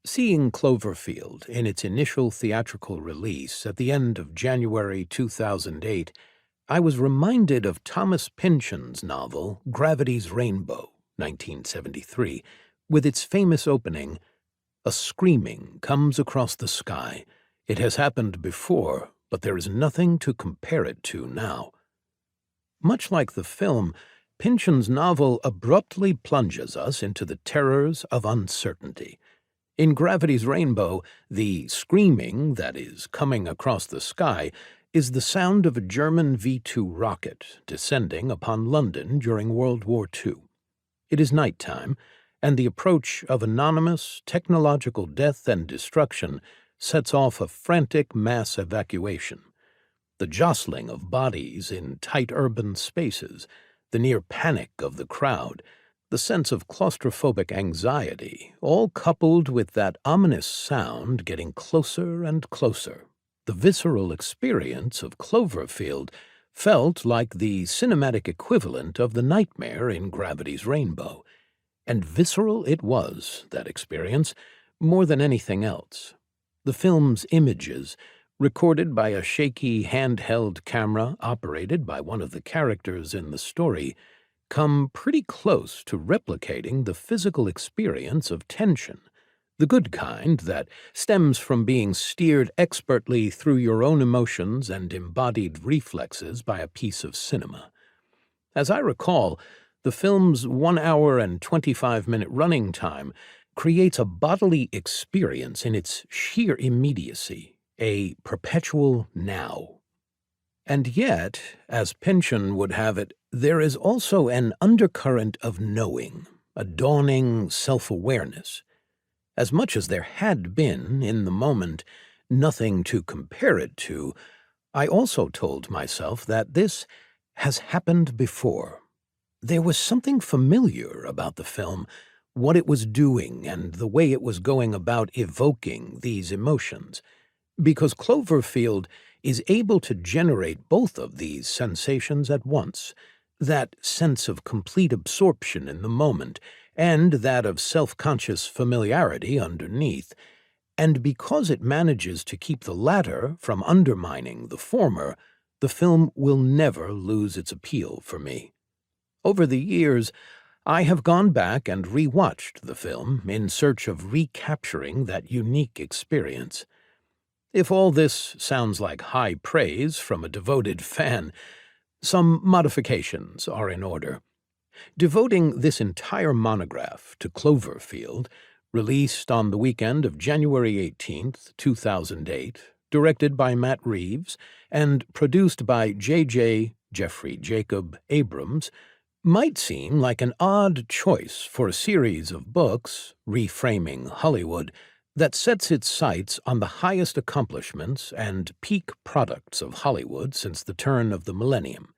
Seeing Cloverfield in its initial theatrical release at the end of January 2008, I was reminded of Thomas Pynchon's novel Gravity's Rainbow, 1973, with its famous opening, "A screaming comes across the sky. It has happened before, but there is nothing to compare it to now." Much like the film, Pynchon's novel abruptly plunges us into the terrors of uncertainty. In Gravity's Rainbow, the screaming that is coming across the sky is the sound of a German V-2 rocket descending upon London during World War II. It is nighttime, and the approach of anonymous technological death and destruction sets off a frantic mass evacuation. The jostling of bodies in tight urban spaces, the near panic of the crowd, the sense of claustrophobic anxiety, all coupled with that ominous sound getting closer and closer. The visceral experience of Cloverfield felt like the cinematic equivalent of the nightmare in Gravity's Rainbow. And visceral it was, that experience, more than anything else. The film's images, recorded by a shaky handheld camera operated by one of the characters in the story, come pretty close to replicating the physical experience of tension, the good kind that stems from being steered expertly through your own emotions and embodied reflexes by a piece of cinema. As I recall, the film's 1 hour and 25-minute running time creates a bodily experience in its sheer immediacy, a perpetual now. And yet, as Pynchon would have it, there is also an undercurrent of knowing, a dawning self-awareness. As much as there had been, in the moment, nothing to compare it to, I also told myself that this has happened before. There was something familiar about the film, what it was doing and the way it was going about evoking these emotions, because Cloverfield is able to generate both of these sensations at once, that sense of complete absorption in the moment and that of self-conscious familiarity underneath, and because it manages to keep the latter from undermining the former, the film will never lose its appeal for me. Over the years, I have gone back and re-watched the film in search of recapturing that unique experience. If all this sounds like high praise from a devoted fan, some modifications are in order. Devoting this entire monograph to Cloverfield, released on the weekend of January 18th, 2008, directed by Matt Reeves, and produced by J.J. Jeffrey Jacob Abrams, might seem like an odd choice for a series of books, Reframing Hollywood, that sets its sights on the highest accomplishments and peak products of Hollywood since the turn of the millennium.